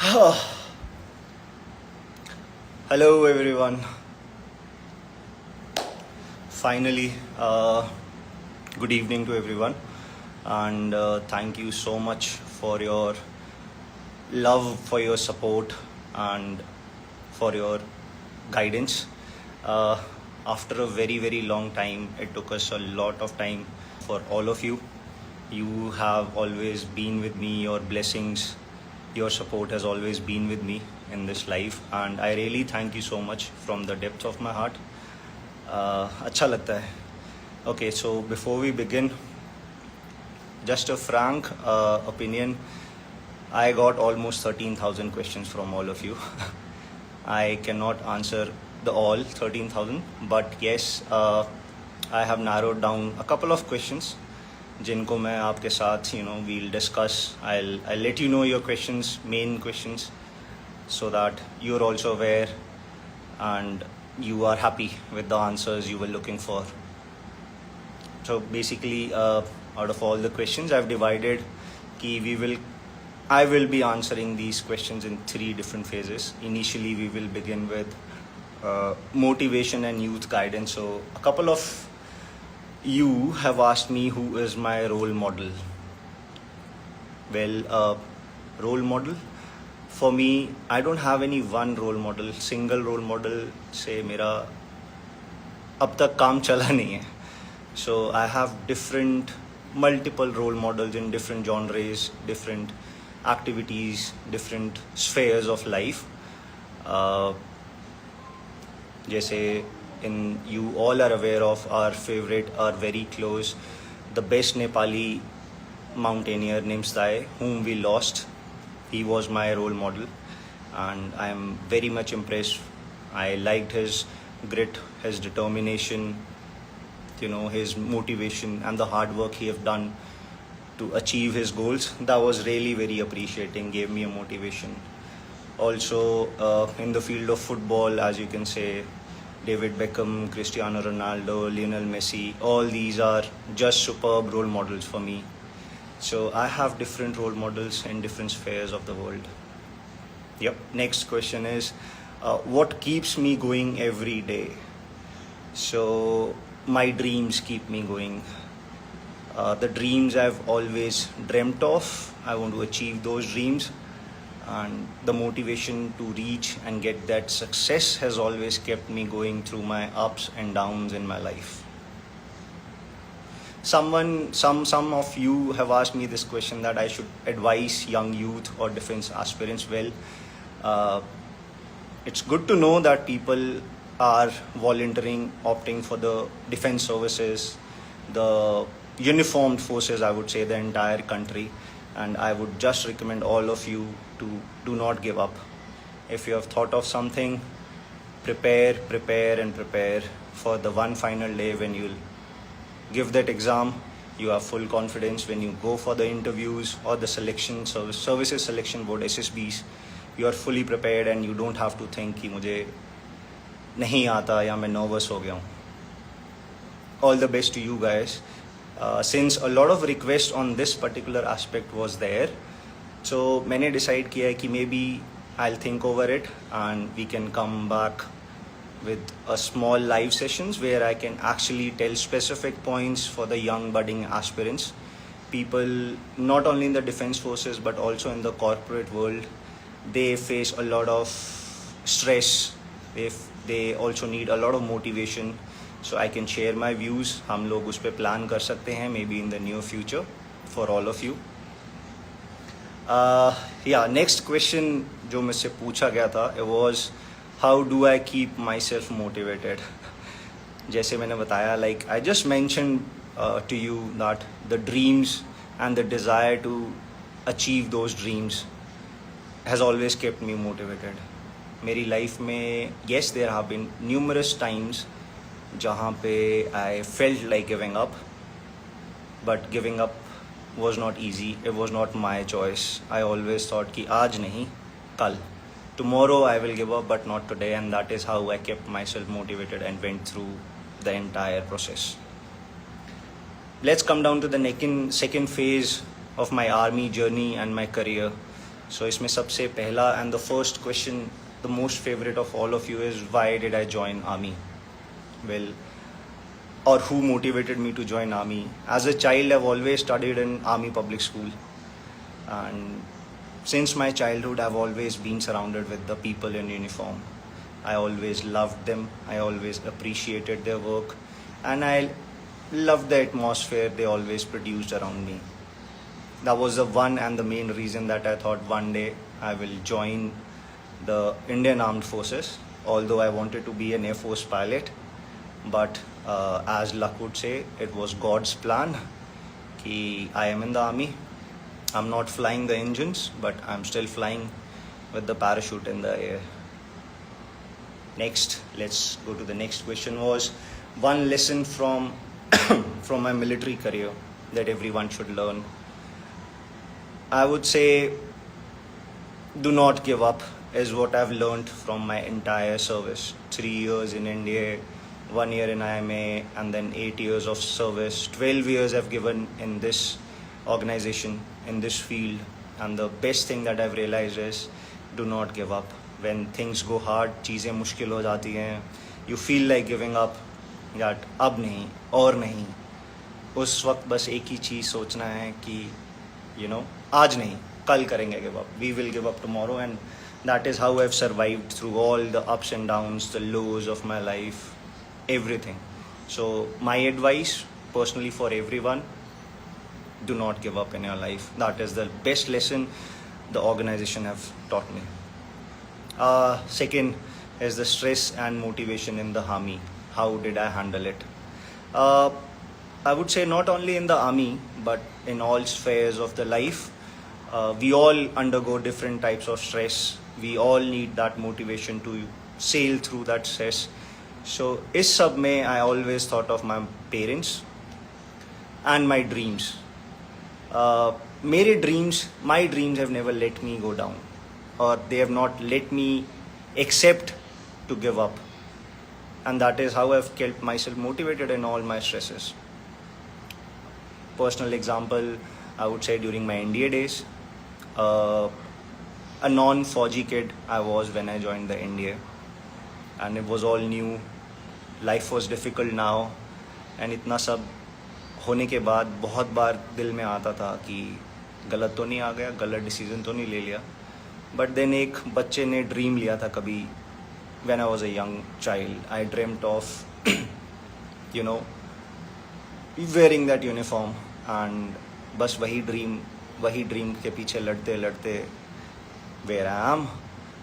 Hello everyone. Finally, good evening to everyone, and thank you so much for your love, for your support, and for your guidance. Uh, After a very long time, it took us a lot of time for all of you. You have always been with me. Your blessings, your support has always been with me in this life, and I really thank you so much from the depths of my heart. अच्छा लगता है. Okay, so before we begin, just a frank opinion. I got almost 13,000 questions from all of you. I cannot answer the all 13,000, but yes, I have narrowed down a couple of questions जिनको मैं आपके साथ we'll discuss. I'll let you know your questions, main questions, so that you're also aware and you are happy with the answers you were looking for. So basically, out of all the questions I've divided, I will be answering these questions in 3 different phases. Initially, we will begin with motivation and youth guidance. So a couple of you have asked me who is my role model. Well, role model for me, I don't have any one role model. Single role model से मेरा अब तक काम चला नहीं है. So I have multiple role models in different genres, different activities, different spheres of life. जैसे you all are aware of our favorite, our very close, the best Nepali mountaineer Nimsdai, whom we lost. He was my role model, and I am very much impressed. I liked his grit, his determination, his motivation, and the hard work he have done to achieve his goals. That was really very appreciating, gave me a motivation. Also, in the field of football, as you can say, David Beckham, Cristiano Ronaldo, Lionel Messi, all these are just superb role models for me. So I have different role models in different spheres of the world. Yep. Next question is, what keeps me going every day? So my dreams keep me going. The dreams I've always dreamt of, I want to achieve those dreams, and the motivation to reach and get that success has always kept me going through my ups and downs in my life. Some of you have asked me this question, that I should advise young youth or defense aspirants. Well, it's good to know that people are volunteering, opting for the defense services, the uniformed forces, I would say, the entire country. And I would just recommend all of you to do not give up. If you have thought of something, prepare for the one final day when you'll give that exam. You have full confidence when you go for the interviews or the services selection board, SSBs. You are fully prepared and you don't have to think कि मुझे नहीं आता या मैं nervous हो गया हूँ. All the best to you guys. Since a lot of requests on this particular aspect was there, so मैंने decide किया है कि maybe I'll think over it and we can come back with a small live sessions where I can actually tell specific points for the young budding aspirants, people not only in the defense forces but also in the corporate world. They face a lot of stress. They also need a lot of motivation. So I can share my views. हम लोग उस पे plan कर सकते हैं maybe in the near future for all of you. Yeah, next question जो मुझसे पूछा गया था, it was how do I keep myself motivated? जैसे मैंने बताया, like I just mentioned to you that the dreams and the desire to achieve those dreams has always kept me motivated. मेरी life में, yes, there have been numerous times जहाँ पे I felt like giving up, but giving up was not easy. It was not my choice. I always thought कि आज नहीं, कल. Tomorrow I will give up, but not today, and that is how I kept myself motivated and went through the entire process. Let's come down to the second phase of my army journey and my career. So इसमें सबसे पहला and the first question, the most favorite of all of you is why did I join army? Well, or who motivated me to join army? As a child, I've always studied in army public school, and since my childhood, I've always been surrounded with the people in uniform. I always loved them. I always appreciated their work, and I loved the atmosphere they always produced around me. That was the one and the main reason that I thought one day I will join the Indian Armed Forces. Although I wanted to be an Air Force pilot, but as luck would say, it was God's plan. Ki I am in the army. I'm not flying the engines, but I'm still flying with the parachute in the air. Next, let's go to the next question. Was one lesson from from my military career that everyone should learn? I would say do not give up is what I've learned from my entire service. 3 years in India, 1 year in IMA, and then 8 years of service. 12 years I've given in this organization, in this field. And the best thing that I've realized is do not give up. When things go hard, चीज़ें मुश्किल हो जाती हैं, you feel like giving up, that अब नहीं और नहीं. उस वक्त बस एक ही चीज़ सोचना है कि आज नहीं, कल करेंगे give up. We will give up tomorrow, and that is how I've survived through all the ups and downs, the lows of my life, everything. So my advice personally for everyone, do not give up in your life. That is the best lesson the organization have taught me. Second is the stress and motivation in the army. How did I handle it? I would say not only in the army, but in all spheres of the life. We all undergo different types of stress. We all need that motivation to sail through that stress. So इस सब में I always thought of my parents and my dreams. My dreams have never let me go down, or they have not let me accept to give up. And that is how I've kept myself motivated in all my stresses. Personal example, I would say during my NDA days, a non-Fauji kid I was when I joined the NDA, and it was all new. Life was difficult now, and इतना सब होने के बाद बहुत बार दिल में आता था कि गलत तो नहीं आ गया, गलत डिसीजन तो नहीं ले लिया. बट देन एक बच्चे ने ड्रीम लिया था कभी, when I was a young child, I dreamt of wearing that uniform, and बस वही ड्रीम के पीछे लड़ते लड़ते where I am.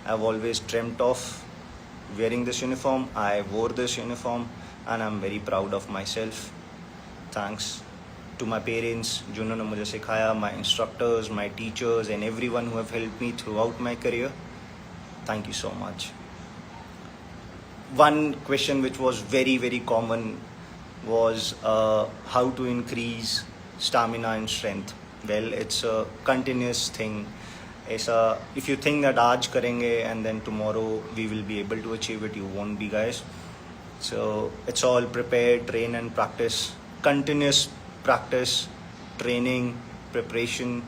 I've always dreamt of wearing this uniform. I wore this uniform, and I'm very proud of myself. Thanks to my parents जिन्होंने मुझे सिखाया, my instructors, my teachers, and everyone who have helped me throughout my career. Thank you so much. One question which was very, very common was how to increase stamina and strength. Well, it's a continuous thing. If you think that आज करेंगे and then tomorrow we will be able to achieve it, you won't be, guys. So it's all prepare, train and practice. Continuous practice, training, preparation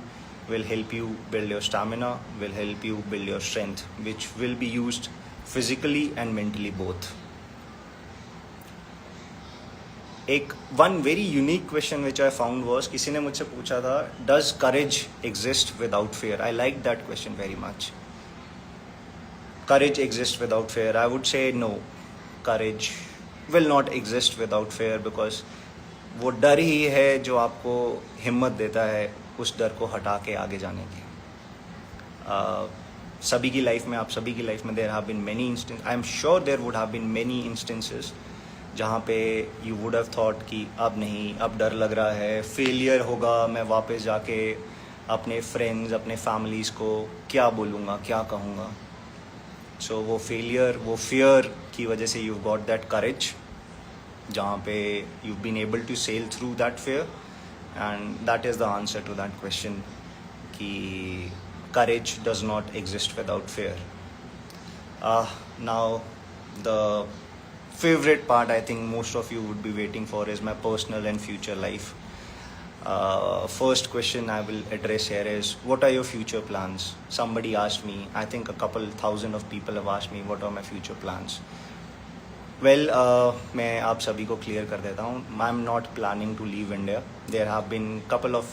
will help you build your stamina, will help you build your strength, which will be used physically and mentally both. One very unique question which I found was, किसी ने मुझसे पूछा था, does courage exist without fear? I like that question very much. Courage exists without fear. I would say no. Courage will not exist without fear, because वो डर ही है जो आपको हिम्मत देता है उस डर को हटा के आगे जाने की. सभी की लाइफ में, आप सभी की लाइफ में there have been many instances. I am sure there would have been many instances जहाँ पे you would have thought कि अब नहीं, अब डर लग रहा है, फेलियर होगा, मैं वापस जाके अपने फ्रेंड्स, अपने फैमिलीज़ को क्या बोलूँगा, क्या कहूँगा. सो वो फेलियर, वो फियर की वजह से you've got that courage, जहाँ पे you've been able to sail through that fear, and that is the answer to that question कि courage does not exist without fear. Now the favorite part I think most of you would be waiting for is my personal and future life. First question I will address here is, what are your future plans? Somebody asked me, I think a couple thousand of people have asked me, what are my future plans? Well, मैं आप सभी को clear कर देता हूँ. I'm not planning to leave India. There have been couple of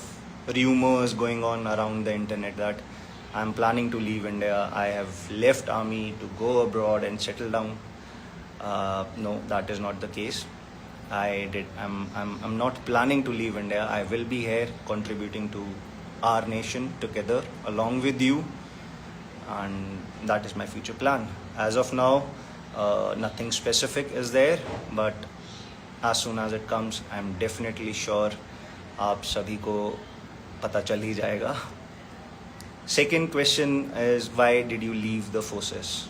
rumors going on around the internet that I'm planning to leave India. I have left army to go abroad and settle down. No, that is not the case. I'm not planning to leave India. I will be here contributing to our nation together along with you, and that is my future plan. As of now, nothing specific is there, but as soon as it comes, I'm definitely sure आप सभी को पता चल ही जाएगा. Second question is, why did you leave the forces?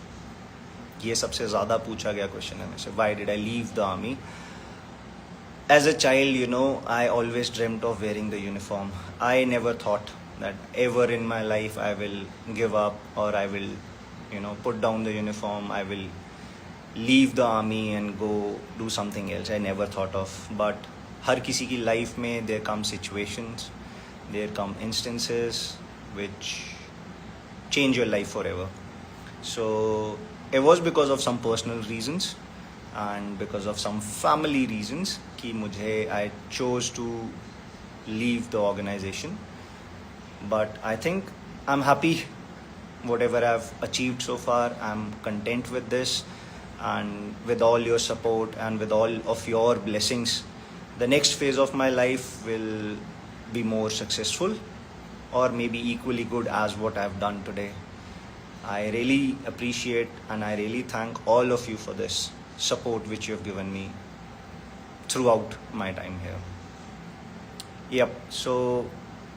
ये सबसे ज़्यादा पूछा गया क्वेश्चन है मुझसे. Why did I leave the army? As a child, you know, I always dreamt of wearing the uniform. I never thought that ever in my life I will give up, or I will, put down the uniform. I will leave the army and go do something else. I never thought of. But हर किसी की life में there come situations, there come instances which change your life forever. So it was because of some personal reasons and because of some family reasons कि मुझे I chose to leave the organization. But I think I'm happy. Whatever I've achieved so far, I'm content with this, and with all your support and with all of your blessings, the next phase of my life will be more successful, or maybe equally good as what I've done today. I really appreciate and I really thank all of you for this support which you have given me throughout my time here. Yep, so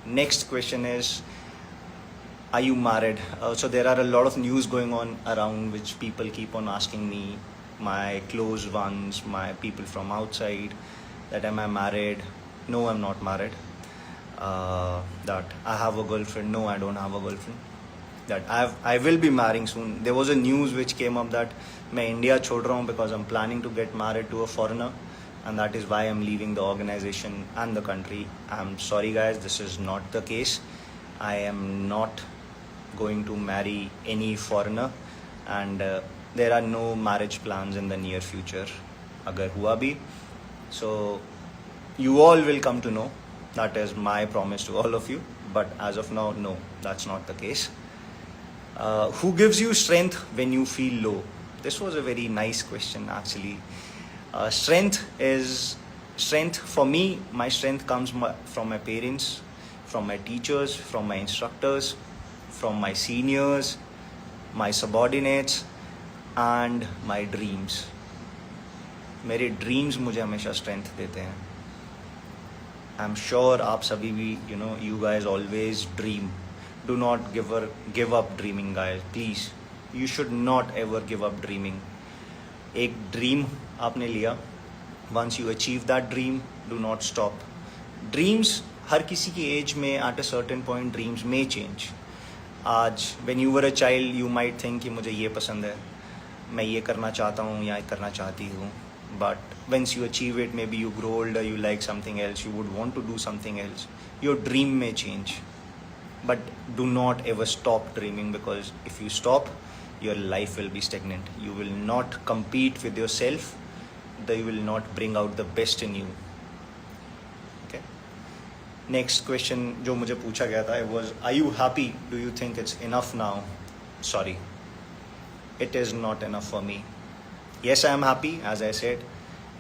next question is, are you married? So there are a lot of news going on around which people keep on asking me, my close ones, my people from outside, that am I married? No, I'm not married. That I have a girlfriend. No, I don't have a girlfriend. That I will be marrying soon. There was a news which came up that मैं India छोड़ रहा हूँ because I'm planning to get married to a foreigner, and that is why I'm leaving the organization and the country. I'm sorry guys, this is not the case. I am not going to marry any foreigner, and there are no marriage plans in the near future. अगर हुआ भी, so you all will come to know. That is my promise to all of you. But as of now, no, that's not the case. Who gives you strength when you feel low? This was a very nice question actually. Strength for me. My strength comes from my parents, from my teachers, from my instructors, from my seniors, my subordinates, and my dreams. मेरे dreams मुझे हमेशा strength देते हैं. I'm sure आप सभी भी, you guys always dream. Do not give up dreaming, guys. Please, you should not ever give up dreaming. एक dream आपने लिया. Once you achieve that dream, do not stop. Dreams, हर किसी की age में at a certain point dreams may change. आज when you were a child, you might think कि मुझे ये पसंद है, मैं ये करना चाहता हूँ या करना चाहती हूँ. But once you achieve it, maybe you grow older, you like something else, you would want to do something else. Your dream may change. But do not ever stop dreaming, because if you stop, your life will be stagnant. You will not compete with yourself. You will not bring out the best in you. Okay. Next question जो मुझे पूछा गया था, it was, are you happy? Do you think it's enough now? Sorry. It is not enough for me. Yes, I am happy. As I said,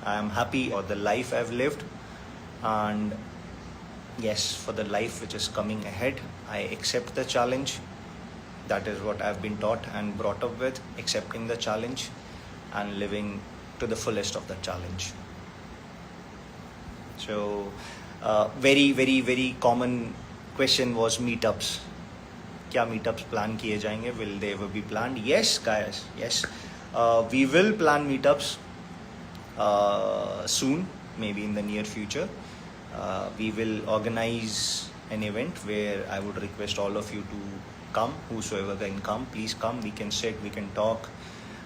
I am happy for the life I've lived, and yes, for the life which is coming ahead. I accept the challenge. That is what I've been taught and brought up with, accepting the challenge and living to the fullest of the challenge. So very, very, very common question was meetups. क्या meetups plan किए जाएंगे? Will they ever be planned? Yes, guys. Yes, we will plan meetups soon, maybe in the near future. We will organize an event where I would request all of you to come. Whosoever can come, please come. We can sit, we can talk.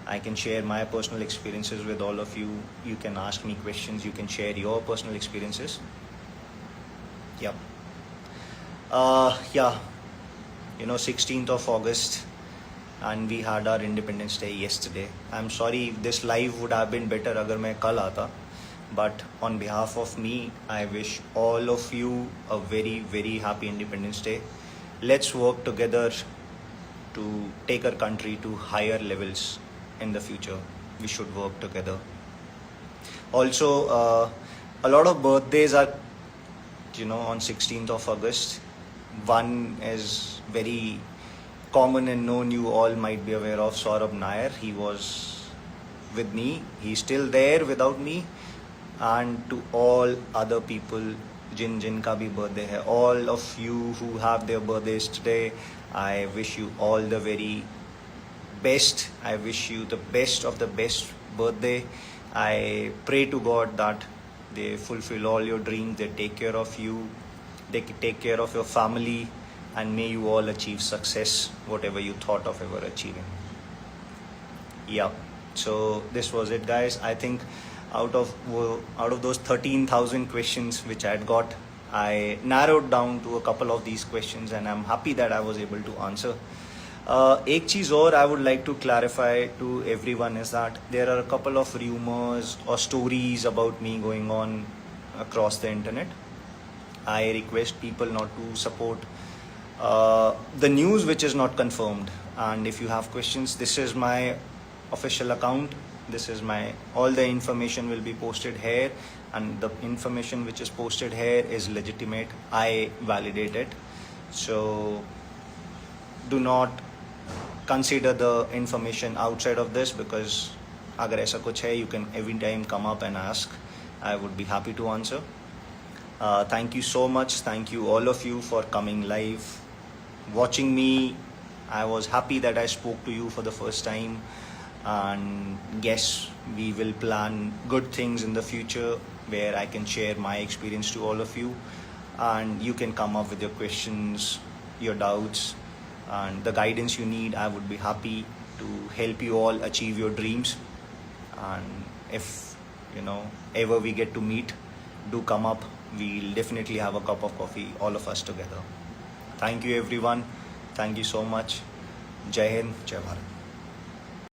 I can share my personal experiences with all of you. You can ask me questions, you can share your personal experiences. Yep. Yeah, 16th of August, and we had our Independence Day yesterday. I'm sorry, this live would have been better अगर मैं कल आता. But on behalf of me, I wish all of you a very, very happy Independence Day. Let's work together to take our country to higher levels in the future. We should work together. Also, a lot of birthdays are, on 16th of August. One is very common and known, you all might be aware of, Saurabh Nair. He was with me. He's still there without me. And to all other people जिनका भी birthday है, all of you who have their birthdays today, I wish you all the very best. I wish you the best of the best birthday. I pray to God that they fulfill all your dreams, they take care of you, they take care of your family, and may you all achieve success, whatever you thought of ever achieving. Yeah, so this was it, guys. I think out of those 13,000 questions which I had got, I narrowed down to a couple of these questions, and I'm happy that I was able to answer. एक चीज़ और I would like to clarify to everyone is that there are a couple of rumors or stories about me going on across the internet. I request people not to support the news which is not confirmed. And if you have questions, this is my official account. This is all the information will be posted here, and the information which is posted here is legitimate. I validate it. So do not consider the information outside of this, because agar aisa kuch hai, you can every time come up and ask. I would be happy to answer. Thank you so much. Thank you all of you for coming live, watching me. I was happy that I spoke to you for the first time. And yes, we will plan good things in the future where I can share my experience to all of you, and you can come up with your questions, your doubts, and the guidance you need. I would be happy to help you all achieve your dreams. And if ever we get to meet, do come up. We'll definitely have a cup of coffee, all of us together. Thank you, everyone. Thank you so much. Jai Hind, Jai Bharat.